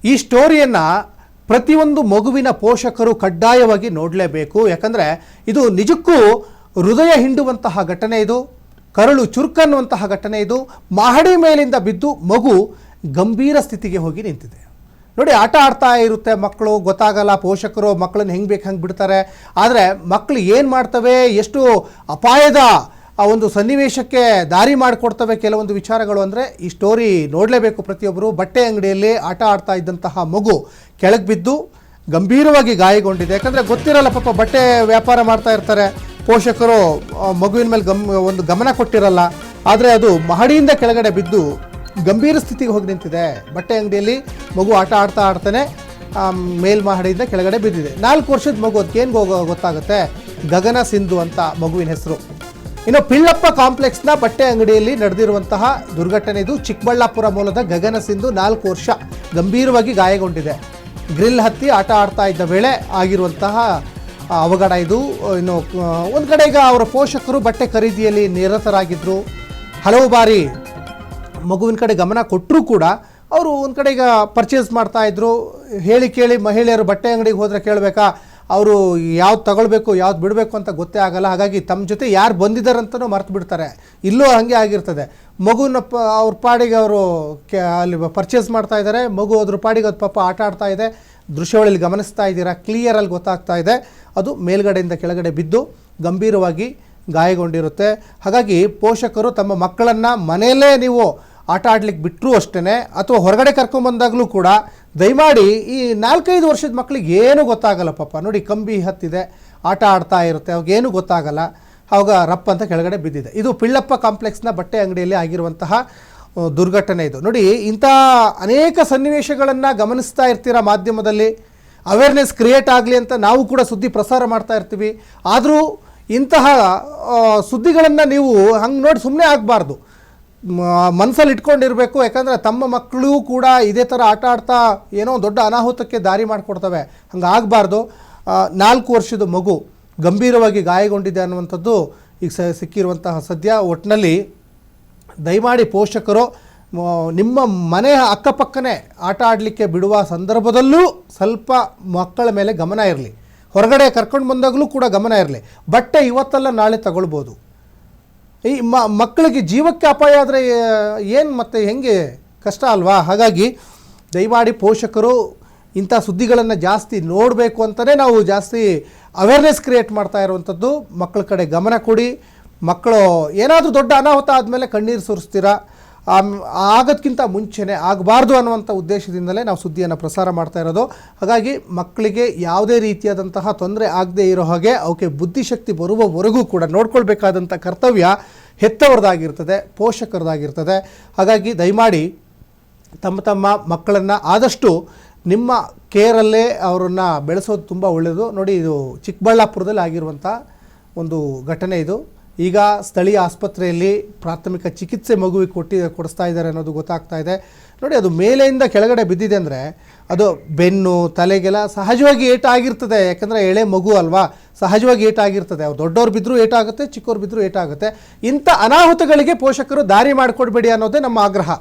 ಈ ಸ್ಟೋರಿಯನ್ನು ಪ್ರತಿಯೊಂದು ಮಗುವಿನ ಪೋಷಕರು ಕಡ್ಡಾಯವಾಗಿ ನೋಡಲೇಬೇಕು. ಯಾಕಂದರೆ ಇದು ನಿಜಕ್ಕೂ ಹೃದಯ ಹಿಂಡುವಂತಹ ಘಟನೆ, ಇದು ಕರಳು ಚುರುಕನ್ನುವಂತಹ ಘಟನೆ. ಇದು ಮಹಡಿ ಮೇಲಿಂದ ಬಿದ್ದು ಮಗು ಗಂಭೀರ ಸ್ಥಿತಿಗೆ ಹೋಗಿ ನಿಂತಿದೆ. ನೋಡಿ, ಆಟ ಆಡ್ತಾ ಇರುತ್ತೆ ಮಕ್ಕಳು, ಗೊತ್ತಾಗಲ್ಲ, ಪೋಷಕರು ಮಕ್ಕಳನ್ನ ಹೆಂಗೆ ಬೇಕು ಹಂಗೆ ಬಿಡ್ತಾರೆ. ಆದರೆ ಮಕ್ಕಳು ಏನು ಮಾಡ್ತವೆ, ಎಷ್ಟು ಅಪಾಯದ ಆ ಒಂದು ಸನ್ನಿವೇಶಕ್ಕೆ ದಾರಿ ಮಾಡಿಕೊಡ್ತವೆ ಕೆಲವೊಂದು ವಿಚಾರಗಳು. ಅಂದರೆ ಈ ಸ್ಟೋರಿ ನೋಡಲೇಬೇಕು ಪ್ರತಿಯೊಬ್ಬರು. ಬಟ್ಟೆ ಅಂಗಡಿಯಲ್ಲಿ ಆಟ ಆಡ್ತಾ ಇದ್ದಂತಹ ಮಗು ಕೆಳಗೆ ಬಿದ್ದು ಗಂಭೀರವಾಗಿ ಗಾಯಗೊಂಡಿದೆ. ಯಾಕಂದರೆ ಗೊತ್ತಿರಲ್ಲ ಪಾಪ, ಬಟ್ಟೆ ವ್ಯಾಪಾರ ಮಾಡ್ತಾ ಇರ್ತಾರೆ, ಪೋಷಕರು ಮಗುವಿನ ಮೇಲೆ ಒಂದು ಗಮನ ಕೊಟ್ಟಿರಲ್ಲ. ಆದರೆ ಅದು ಮಹಡಿಯಿಂದ ಕೆಳಗಡೆ ಬಿದ್ದು ಗಂಭೀರ ಸ್ಥಿತಿಗೆ ಹೋಗಿ ನಿಂತಿದೆ. ಬಟ್ಟೆ ಅಂಗಡಿಯಲ್ಲಿ ಮಗು ಆಟ ಆಡ್ತಾನೆ ಮೇಲ್ಮಹಡಿಯಿಂದ ಕೆಳಗಡೆ ಬಿದ್ದಿದೆ. 4 ವರ್ಷದ ಮಗು, ಅದಕ್ಕೇನು ಗೊತ್ತಾಗುತ್ತೆ? ಗಗನ ಸಿಂಧು ಅಂತ ಮಗುವಿನ ಹೆಸರು. ಇನ್ನು ಪಿಳ್ಳಪ್ಪ ಕಾಂಪ್ಲೆಕ್ಸ್ನ ಬಟ್ಟೆ ಅಂಗಡಿಯಲ್ಲಿ ನಡೆದಿರುವಂತಹ ದುರ್ಘಟನೆ ಇದು. ಚಿಕ್ಕಬಳ್ಳಾಪುರ ಮೂಲದ ಗಗನ ಸಿಂಧು 4 ವರ್ಷ ಗಂಭೀರವಾಗಿ ಗಾಯಗೊಂಡಿದೆ. ಗ್ರಿಲ್ ಹತ್ತಿ ಆಟ ಆಡ್ತಾ ಇದ್ದ ವೇಳೆ ಆಗಿರುವಂತಹ ಅವಘಡ ಇದು. ಇನ್ನು ಒಂದು ಕಡೆ ಈಗ ಅವರ ಪೋಷಕರು ಬಟ್ಟೆ ಖರೀದಿಯಲ್ಲಿ ನಿರತರಾಗಿದ್ದರು. ಹಲವು ಬಾರಿ ಮಗುವಿನ ಕಡೆ ಗಮನ ಕೊಟ್ಟರೂ ಕೂಡ ಅವರು ಒಂದು ಕಡೆ ಈಗ ಪರ್ಚೇಸ್ ಮಾಡ್ತಾಯಿದ್ರು. ಹೇಳಿ ಕೇಳಿ ಮಹಿಳೆಯರು ಬಟ್ಟೆ ಅಂಗಡಿಗೆ ಹೋದರೆ ಕೇಳಬೇಕಾ, ಅವರು ಯಾವ್ದು ತಗೊಳ್ಬೇಕು ಯಾವ್ದು ಬಿಡಬೇಕು ಅಂತ ಗೊತ್ತೇ ಆಗಲ್ಲ. ಹಾಗಾಗಿ ತಮ್ಮ ಜೊತೆ ಯಾರು ಬಂದಿದ್ದಾರಂತನೂ ಮರ್ತು ಬಿಡ್ತಾರೆ. ಇಲ್ಲೂ ಹಾಗೆ ಆಗಿರ್ತದೆ. ಮಗುನ ಅವ್ರ ಪಾಡಿಗೆ ಅವರು ಅಲ್ಲಿ ಪರ್ಚೇಸ್ ಮಾಡ್ತಾ ಇದ್ದಾರೆ, ಮಗು ಅದ್ರ ಪಾಡಿಗೆ ಅದು ಪಾಪ ಆಟ ಆಡ್ತಾ ಇದೆ. ದೃಶ್ಯಾವಳಿಯಲ್ಲಿ ಗಮನಿಸ್ತಾ ಇದ್ದೀರಾ, ಕ್ಲಿಯರಲ್ಲಿ ಗೊತ್ತಾಗ್ತಾ ಇದೆ. ಅದು ಮೇಲ್ಗಡೆಯಿಂದ ಕೆಳಗಡೆ ಬಿದ್ದು ಗಂಭೀರವಾಗಿ ಗಾಯಗೊಂಡಿರುತ್ತೆ. ಹಾಗಾಗಿ ಪೋಷಕರು ತಮ್ಮ ಮಕ್ಕಳನ್ನು ಮನೆಯಲ್ಲೇ ನೀವು ಆಟ ಆಡ್ಲಿಕ್ಕೆ ಬಿಟ್ಟರು ಅಷ್ಟೇ, ಅಥವಾ ಹೊರಗಡೆ ಕರ್ಕೊಂಬಂದಾಗಲೂ ಕೂಡ ದಯಮಾಡಿ ಈ 4-5 ವರ್ಷದ ಮಕ್ಕಳಿಗೆ ಏನೂ ಗೊತ್ತಾಗಲ್ಲ ಪಾಪ. ನೋಡಿ, ಕಂಬಿ ಹತ್ತಿದೆ, ಆಟ ಆಡ್ತಾ ಇರುತ್ತೆ, ಅವಾಗೇನು ಗೊತ್ತಾಗಲ್ಲ. ಆವಾಗ ರಪ್ಪ ಅಂತ ಕೆಳಗಡೆ ಬಿದ್ದಿದೆ. ಇದು ಪಿಳ್ಳಪ್ಪ ಕಾಂಪ್ಲೆಕ್ಸ್ನ ಬಟ್ಟೆ ಅಂಗಡಿಯಲ್ಲಿ ಆಗಿರುವಂತಹ ದುರ್ಘಟನೆ ಇದು. ನೋಡಿ, ಇಂಥ ಅನೇಕ ಸನ್ನಿವೇಶಗಳನ್ನು ಗಮನಿಸ್ತಾ ಇರ್ತೀರ ಮಾಧ್ಯಮದಲ್ಲಿ. ಅವೇರ್ನೆಸ್ ಕ್ರಿಯೇಟ್ ಆಗಲಿ ಅಂತ ನಾವು ಕೂಡ ಸುದ್ದಿ ಪ್ರಸಾರ ಮಾಡ್ತಾ ಇರ್ತೀವಿ. ಆದರೂ ಇಂತಹ ಸುದ್ದಿಗಳನ್ನು ನೀವು ಹಂಗೆ ನೋಡಿ ಸುಮ್ಮನೆ ಆಗಬಾರ್ದು, ಮನಸ್ಸಲ್ಲಿ ಇಟ್ಕೊಂಡಿರಬೇಕು. ಯಾಕಂದರೆ ತಮ್ಮ ಮಕ್ಕಳು ಕೂಡ ಇದೇ ಥರ ಆಟ ಆಡ್ತಾ ಏನೋ ದೊಡ್ಡ ಅನಾಹುತಕ್ಕೆ ದಾರಿ ಮಾಡಿಕೊಡ್ತವೆ. ಹಂಗೆ ಆಗಬಾರ್ದು. 4 ವರ್ಷದ ಮಗು ಗಂಭೀರವಾಗಿ ಗಾಯಗೊಂಡಿದೆ ಅನ್ನುವಂಥದ್ದು ಈಗ ಸಿಕ್ಕಿರುವಂತಹ ಸದ್ಯ. ಒಟ್ಟಿನಲ್ಲಿ ದಯಮಾಡಿ ಪೋಷಕರು ನಿಮ್ಮ ಮನೆಯ ಅಕ್ಕಪಕ್ಕನೇ ಆಟ ಆಡಲಿಕ್ಕೆ ಬಿಡುವ ಸಂದರ್ಭದಲ್ಲೂ ಸ್ವಲ್ಪ ಮಕ್ಕಳ ಮೇಲೆ ಗಮನ ಇರಲಿ. ಹೊರಗಡೆ ಕರ್ಕೊಂಡು ಬಂದಾಗಲೂ ಕೂಡ ಗಮನ ಇರಲಿ. ಬಟ್ಟೆ ಇವತ್ತಲ್ಲ ನಾಳೆ ತಗೊಳ್ಬೋದು. ಈ ಮಕ್ಕಳಿಗೆ ಜೀವಕ್ಕೆ ಅಪಾಯ ಆದರೆ ಏನು ಮತ್ತೆ ಹೆಂಗೆ ಕಷ್ಟ ಅಲ್ವಾ? ಹಾಗಾಗಿ ದಯಮಾಡಿ ಪೋಷಕರು ಇಂಥ ಸುದ್ದಿಗಳನ್ನು ಜಾಸ್ತಿ ನೋಡಬೇಕು ಅಂತಲೇ ನಾವು ಜಾಸ್ತಿ ಅವೇರ್ನೆಸ್ ಕ್ರಿಯೇಟ್ ಮಾಡ್ತಾ ಇರುವಂಥದ್ದು. ಮಕ್ಕಳ ಕಡೆ ಗಮನ ಕೊಡಿ. ಮಕ್ಕಳು ಏನಾದರೂ ದೊಡ್ಡ ಅನಾಹುತ ಆದಮೇಲೆ ಕಣ್ಣೀರು ಸುರಿಸ್ತೀರಾ, ಆಗೋದಕ್ಕಿಂತ ಮುಂಚೆನೇ ಆಗಬಾರ್ದು ಅನ್ನುವಂಥ ಉದ್ದೇಶದಿಂದಲೇ ನಾವು ಸುದ್ದಿಯನ್ನು ಪ್ರಸಾರ ಮಾಡ್ತಾ ಇರೋದು. ಹಾಗಾಗಿ ಮಕ್ಕಳಿಗೆ ಯಾವುದೇ ರೀತಿಯಾದಂತಹ ತೊಂದರೆ ಆಗದೇ ಇರೋ ಹಾಗೆ ಅವಕ್ಕೆ ಬುದ್ಧಿಶಕ್ತಿ ಬರುವವರೆಗೂ ಕೂಡ ನೋಡ್ಕೊಳ್ಬೇಕಾದಂಥ ಕರ್ತವ್ಯ ಹೆತ್ತವರದಾಗಿರ್ತದೆ, ಪೋಷಕರದಾಗಿರ್ತದೆ. ಹಾಗಾಗಿ ದಯಮಾಡಿ ತಮ್ಮ ಮಕ್ಕಳನ್ನು ಆದಷ್ಟು ನಿಮ್ಮ ಕೇರಲ್ಲೇ ಅವರನ್ನು ಬೆಳೆಸೋದು ತುಂಬ ಒಳ್ಳೆಯದು. ನೋಡಿ, ಇದು ಚಿಕ್ಕಬಳ್ಳಾಪುರದಲ್ಲಿ ಆಗಿರುವಂಥ ಒಂದು ಘಟನೆ ಇದು. ಈಗ ಸ್ಥಳೀಯ ಆಸ್ಪತ್ರೆಯಲ್ಲಿ ಪ್ರಾಥಮಿಕ ಚಿಕಿತ್ಸೆ ಮಗುವಿಗೆ ಕೊಡಿಸ್ತಾ ಇದ್ದಾರೆ ಅನ್ನೋದು ಗೊತ್ತಾಗ್ತಾ ಇದೆ. ನೋಡಿ, ಅದು ಮೇಲೆಯಿಂದ ಕೆಳಗಡೆ ಬಿದ್ದಿದೆ ಅಂದರೆ ಅದು ಬೆನ್ನು ತಲೆಗೆಲ್ಲ ಸಹಜವಾಗಿ ಏಟಾಗಿರ್ತದೆ. ಯಾಕಂದರೆ ಎಳೆ ಮಗು ಅಲ್ವಾ, ಸಹಜವಾಗಿ ಏಟಾಗಿರ್ತದೆ. ಅವ್ರು ದೊಡ್ಡವ್ರು ಬಿದ್ದರೂ ಏಟಾಗುತ್ತೆ, ಚಿಕ್ಕವ್ರು ಬಿದ್ದರೂ ಏಟಾಗುತ್ತೆ. ಇಂಥ ಅನಾಹುತಗಳಿಗೆ ಪೋಷಕರು ದಾರಿ ಮಾಡಿಕೊಡ್ಬೇಡಿ ಅನ್ನೋದೇ ನಮ್ಮ ಆಗ್ರಹ.